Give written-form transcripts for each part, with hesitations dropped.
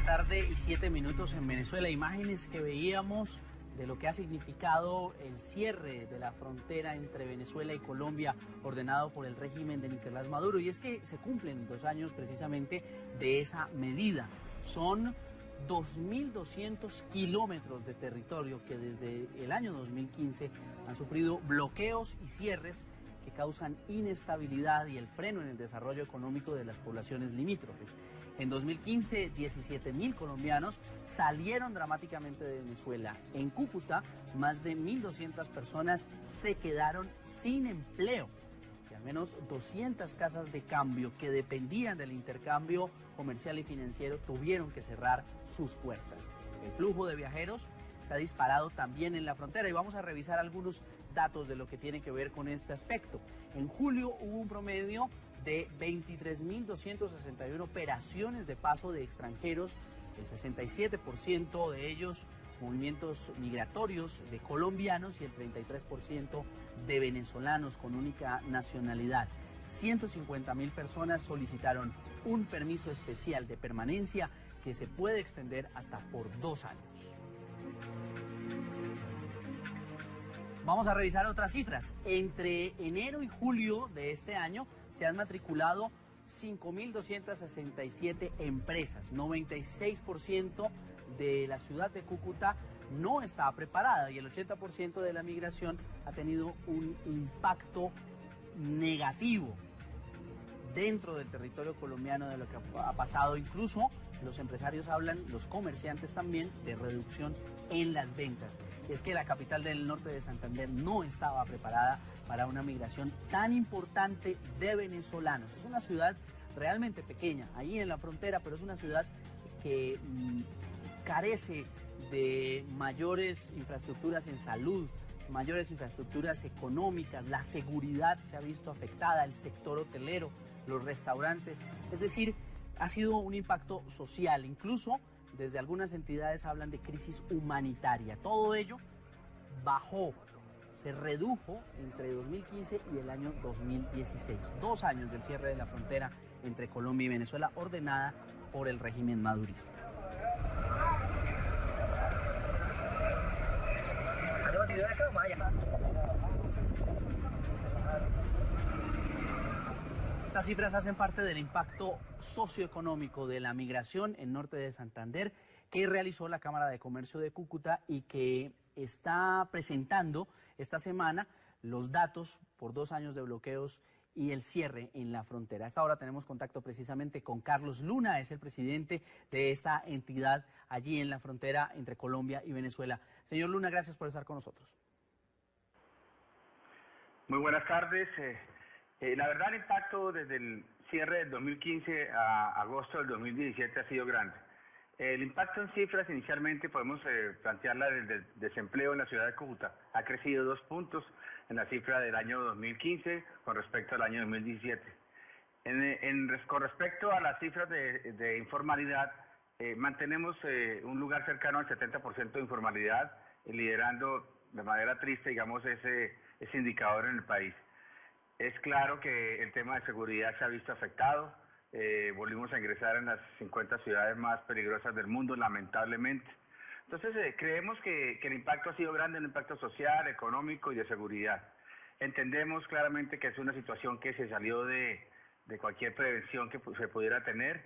1:07 en Venezuela. Imágenes que veíamos de lo que ha significado el cierre de la frontera entre Venezuela y Colombia ordenado por el régimen de Nicolás Maduro. Y es que se cumplen 2 años precisamente de esa medida. Son 2.200 kilómetros de territorio que desde el año 2015 han sufrido bloqueos y cierres que causan inestabilidad y el freno en el desarrollo económico de las poblaciones limítrofes. En 2015, 17.000 colombianos salieron dramáticamente de Venezuela. En Cúcuta, más de 1.200 personas se quedaron sin empleo. Y al menos 200 casas de cambio que dependían del intercambio comercial y financiero tuvieron que cerrar sus puertas. El flujo de viajeros se ha disparado también en la frontera y vamos a revisar algunos datos de lo que tiene que ver con este aspecto. En julio hubo un promedio de 23.261 operaciones de paso de extranjeros, el 67% de ellos movimientos migratorios de colombianos y el 33% de venezolanos con única nacionalidad. 150.000 personas solicitaron un permiso especial de permanencia que se puede extender hasta por 2 años. Vamos a revisar otras cifras. Entre enero y julio de este año se han matriculado 5.267 empresas. 96% de la ciudad de Cúcuta no estaba preparada y el 80% de la migración ha tenido un impacto negativo dentro del territorio colombiano de lo que ha pasado. Incluso los empresarios hablan, los comerciantes también, de reducción en las ventas. Es que la capital del norte de Santander no estaba preparada para una migración tan importante de venezolanos. Es una ciudad realmente pequeña, ahí en la frontera, pero es una ciudad que carece de mayores infraestructuras en salud, mayores infraestructuras económicas, la seguridad se ha visto afectada, el sector hotelero, los restaurantes, es decir, ha sido un impacto social, incluso desde algunas entidades hablan de crisis humanitaria. Todo ello bajó, se redujo entre 2015 y el año 2016. 2 años del cierre de la frontera entre Colombia y Venezuela ordenada por el régimen madurista. Estas cifras hacen parte del impacto socioeconómico de la migración en norte de Santander que realizó la Cámara de Comercio de Cúcuta y que está presentando esta semana los datos por 2 años de bloqueos y el cierre en la frontera. A esta hora tenemos contacto precisamente con Carlos Luna, es el presidente de esta entidad allí en la frontera entre Colombia y Venezuela. Señor Luna, gracias por estar con nosotros. Muy buenas tardes. La verdad, el impacto desde el cierre del 2015 a agosto del 2017 ha sido grande. El impacto en cifras, inicialmente podemos plantearla desde el desempleo en la ciudad de Cúcuta. Ha crecido 2 puntos en la cifra del año 2015 con respecto al año 2017. Con respecto a las cifras de informalidad, mantenemos un lugar cercano al 70% de informalidad, liderando de manera triste, digamos, ese indicador en el país. Es claro que el tema de seguridad se ha visto afectado. Volvimos a ingresar en las 50 ciudades más peligrosas del mundo, lamentablemente. Entonces, creemos que el impacto ha sido grande, un impacto social, económico y de seguridad. Entendemos claramente que es una situación que se salió de cualquier prevención que se pudiera tener.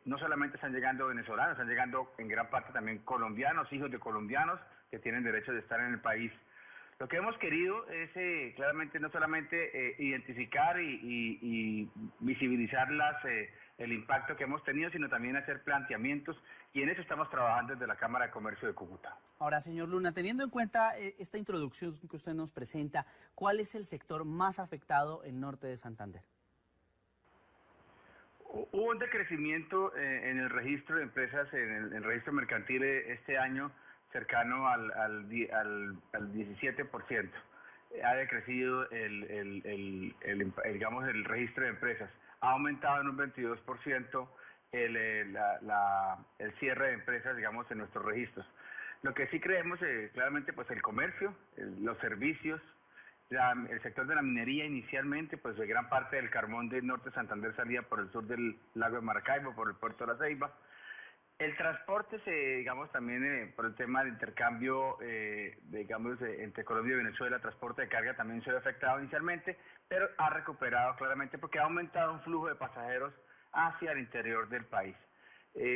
No solamente están llegando venezolanos, están llegando en gran parte también colombianos, hijos de colombianos que tienen derecho de estar en el país. Lo que hemos querido es claramente no solamente identificar y visibilizar el impacto que hemos tenido, sino también hacer planteamientos, y en eso estamos trabajando desde la Cámara de Comercio de Cúcuta. Ahora, señor Luna, teniendo en cuenta esta introducción que usted nos presenta, ¿cuál es el sector más afectado en norte de Santander? Hubo un decrecimiento en el registro de empresas, en el registro mercantil este año, cercano al 17%. Ha decrecido digamos, el registro de empresas. Ha aumentado en un 22% el cierre de empresas, digamos, en nuestros registros. Lo que sí creemos, claramente, pues el comercio, los servicios, el sector de la minería inicialmente, pues de gran parte del carbón del norte de Santander salía por el sur del lago de Maracaibo, por el puerto de La Ceiba. El transporte digamos, también por el tema del intercambio, entre Colombia y Venezuela, transporte de carga también se ve afectado inicialmente, pero ha recuperado claramente porque ha aumentado un flujo de pasajeros hacia el interior del país.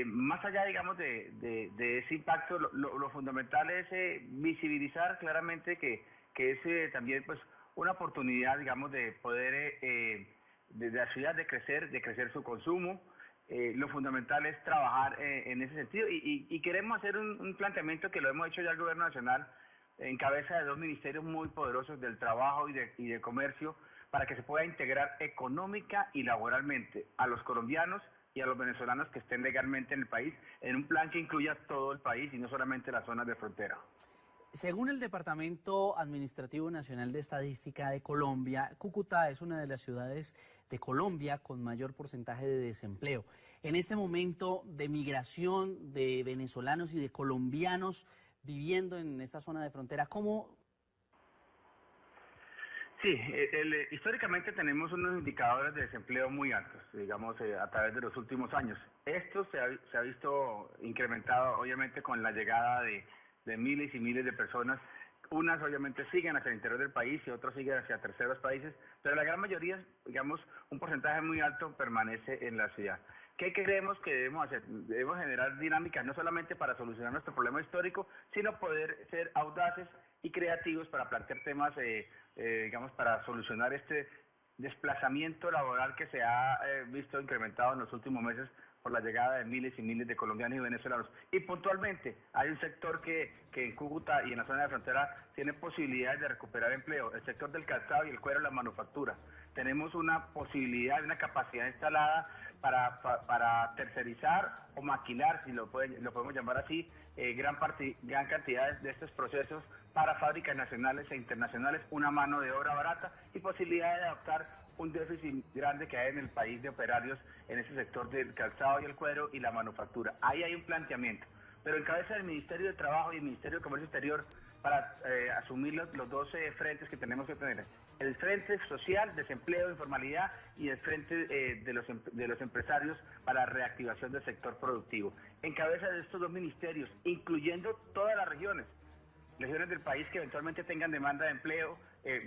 Más allá, digamos, de ese impacto, lo fundamental es visibilizar claramente que es también, pues, una oportunidad, digamos, de poder, de la ciudad de crecer su consumo. Lo fundamental es trabajar en ese sentido y queremos hacer un planteamiento que lo hemos hecho ya el Gobierno Nacional en cabeza de dos ministerios muy poderosos del trabajo y de comercio para que se pueda integrar económica y laboralmente a los colombianos y a los venezolanos que estén legalmente en el país en un plan que incluya todo el país y no solamente las zonas de frontera. Según el Departamento Administrativo Nacional de Estadística de Colombia, Cúcuta es una de las ciudades de Colombia con mayor porcentaje de desempleo. En este momento de migración de venezolanos y de colombianos viviendo en esta zona de frontera, ¿cómo? Sí, históricamente tenemos unos indicadores de desempleo muy altos, digamos, a través de los últimos años. Esto se ha visto incrementado, obviamente, con la llegada de miles y miles de personas. Unas, obviamente, siguen hacia el interior del país y otros siguen hacia terceros países, pero la gran mayoría, digamos, un porcentaje muy alto permanece en la ciudad. ¿Qué creemos que debemos hacer? Debemos generar dinámicas no solamente para solucionar nuestro problema histórico, sino poder ser audaces y creativos para plantear temas, digamos, para solucionar este desplazamiento laboral que se ha visto incrementado en los últimos meses por la llegada de miles y miles de colombianos y venezolanos. Y puntualmente hay un sector que en Cúcuta y en la zona de frontera tiene posibilidades de recuperar empleo, el sector del calzado y el cuero y la manufactura. Tenemos una posibilidad, una capacidad instalada para tercerizar o maquilar, si lo podemos llamar así, gran cantidad de estos procesos para fábricas nacionales e internacionales, una mano de obra barata y posibilidad de adaptar un déficit grande que hay en el país de operarios en ese sector del calzado y el cuero y la manufactura. Ahí hay un planteamiento, pero en cabeza del Ministerio de Trabajo y el Ministerio de Comercio Exterior para asumir los 12 frentes que tenemos que tener. El frente social, desempleo, informalidad y el frente de los empresarios para la reactivación del sector productivo. En cabeza de estos dos ministerios, incluyendo todas las regiones del país que eventualmente tengan demanda de empleo,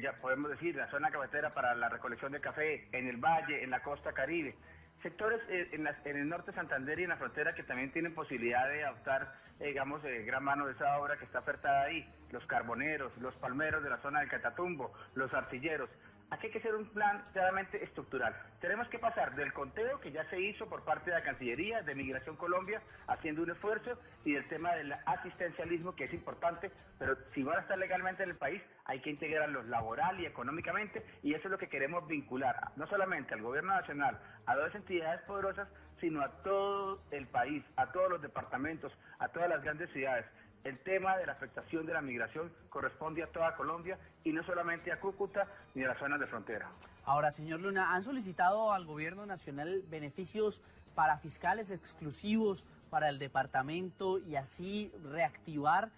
ya podemos decir, la zona cafetera para la recolección de café, en el valle, en la costa caribe. Sectores en el norte de Santander y en la frontera que también tienen posibilidad de adoptar, digamos, gran mano de esa obra que está ofertada ahí, los carboneros, los palmeros de la zona del Catatumbo, los artilleros. Aquí hay que hacer un plan claramente estructural. Tenemos que pasar del conteo que ya se hizo por parte de la Cancillería, de Migración Colombia, haciendo un esfuerzo, y del tema del asistencialismo, que es importante, pero si van a estar legalmente en el país, hay que integrarlos laboral y económicamente, y eso es lo que queremos vincular, no solamente al Gobierno Nacional, a dos entidades poderosas, sino a todo el país, a todos los departamentos, a todas las grandes ciudades. El tema de la afectación de la migración corresponde a toda Colombia y no solamente a Cúcuta ni a las zonas de frontera. Ahora, señor Luna, ¿han solicitado al Gobierno Nacional beneficios para fiscales exclusivos para el departamento y así reactivar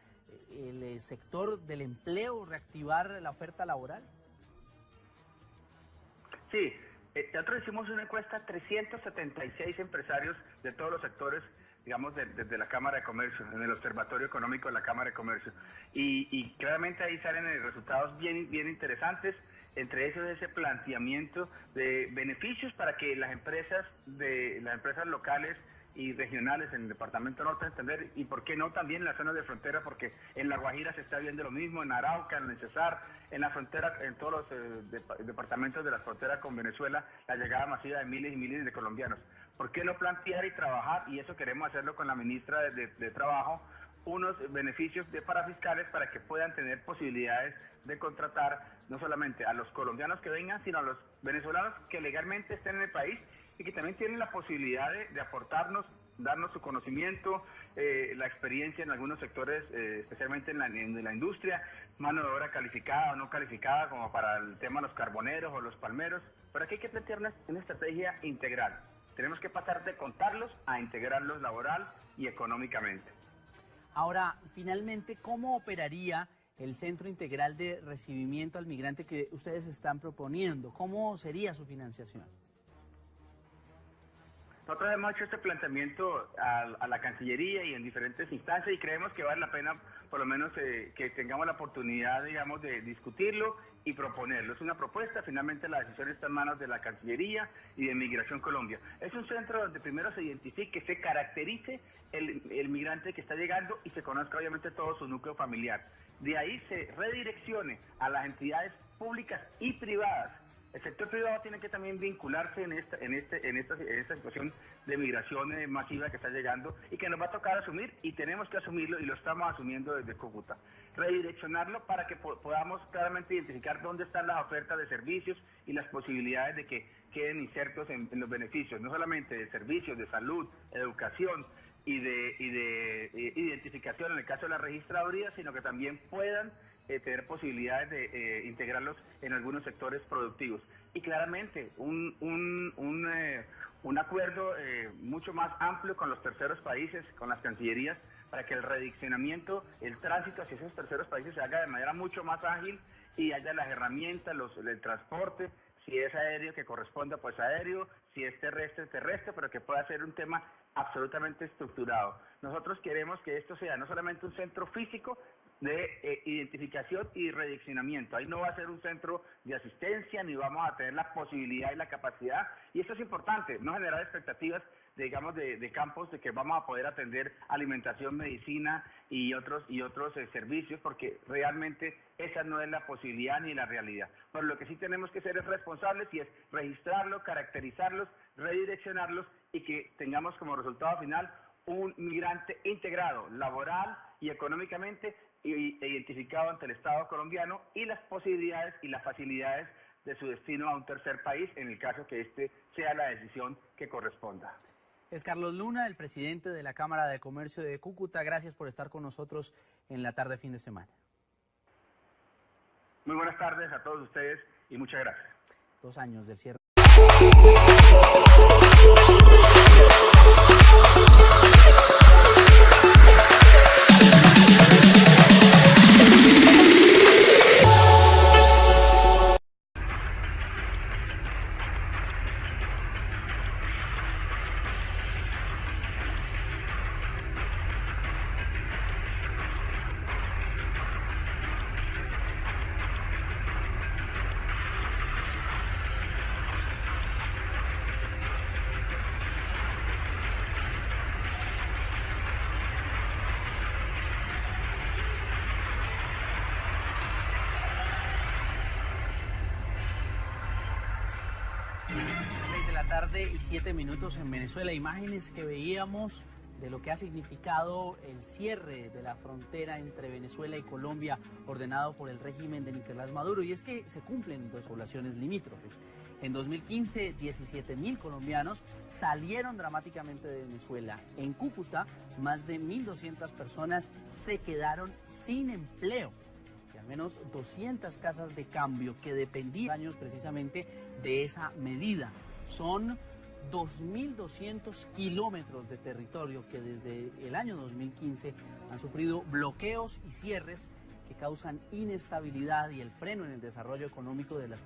el sector del empleo, reactivar la oferta laboral? Sí, nosotros hicimos una encuesta a 376 empresarios de todos los sectores, digamos, desde la Cámara de Comercio, en el Observatorio Económico de la Cámara de Comercio. Y claramente ahí salen resultados bien interesantes, entre esos ese planteamiento de beneficios para que las empresas locales y regionales en el departamento norte de Santander, y por qué no también en las zonas de frontera, porque en La Guajira se está viendo lo mismo, en Arauca, en el Cesar, en la frontera, en todos los departamentos de la frontera con Venezuela, la llegada masiva de miles y miles de colombianos. ¿Por qué no plantear y trabajar, y eso queremos hacerlo con la ministra de Trabajo, unos beneficios para fiscales para que puedan tener posibilidades de contratar no solamente a los colombianos que vengan, sino a los venezolanos que legalmente estén en el país y que también tienen la posibilidad de aportarnos, darnos su conocimiento, la experiencia en algunos sectores, especialmente en la industria, mano de obra calificada o no calificada, como para el tema de los carboneros o los palmeros. Pero aquí hay que plantear una estrategia integral. Tenemos que pasar de contarlos a integrarlos laboral y económicamente. Ahora, finalmente, ¿cómo operaría el Centro Integral de Recibimiento al Migrante que ustedes están proponiendo? ¿Cómo sería su financiación? Nosotros hemos hecho este planteamiento a la Cancillería y en diferentes instancias y creemos que vale la pena por lo menos que tengamos la oportunidad, digamos, de discutirlo y proponerlo. Es una propuesta, finalmente la decisión está en manos de la Cancillería y de Migración Colombia. Es un centro donde primero se identifique, se caracterice el migrante que está llegando y se conozca obviamente todo su núcleo familiar. De ahí se redireccione a las entidades públicas y privadas. El sector privado tiene que también vincularse en esta situación de migración masiva que está llegando y que nos va a tocar asumir y tenemos que asumirlo y lo estamos asumiendo desde Cúcuta. Redireccionarlo para que podamos claramente identificar dónde están las ofertas de servicios y las posibilidades de que queden insertos en los beneficios, no solamente de servicios, de salud, educación y de identificación en el caso de la registraduría, sino que también puedan tener posibilidades de integrarlos en algunos sectores productivos. Y claramente un acuerdo mucho más amplio con los terceros países, con las cancillerías, para que el redireccionamiento, el tránsito hacia esos terceros países se haga de manera mucho más ágil y haya las herramientas, el transporte, si es aéreo que corresponda pues aéreo, si es terrestre, terrestre, pero que pueda ser un tema absolutamente estructurado. Nosotros queremos que esto sea no solamente un centro físico de identificación y redireccionamiento. Ahí no va a ser un centro de asistencia, ni vamos a tener la posibilidad y la capacidad, y esto es importante, no generar expectativas, digamos, de campos de que vamos a poder atender alimentación, medicina y otros servicios, porque realmente esa no es la posibilidad ni la realidad. Pero lo que sí tenemos que ser es responsables y es registrarlos, caracterizarlos, redireccionarlos y que tengamos como resultado final un migrante integrado, laboral y económicamente identificado ante el Estado colombiano y las posibilidades y las facilidades de su destino a un tercer país en el caso que este sea la decisión que corresponda. Es Carlos Luna, el presidente de la Cámara de Comercio de Cúcuta. Gracias por estar con nosotros en la tarde fin de semana. Muy buenas tardes a todos ustedes y muchas gracias. 2 años del cierre. Tarde y 7 minutos en Venezuela. Imágenes que veíamos de lo que ha significado el cierre de la frontera entre Venezuela y Colombia ordenado por el régimen de Nicolás Maduro, y es que se cumplen 2 poblaciones limítrofes. En 2015, 17.000 colombianos salieron dramáticamente de Venezuela. En Cúcuta, más de 1.200 personas se quedaron sin empleo. Y al menos 200 casas de cambio que dependían años precisamente de esa medida. Son 2.200 kilómetros de territorio que desde el año 2015 han sufrido bloqueos y cierres que causan inestabilidad y el freno en el desarrollo económico de las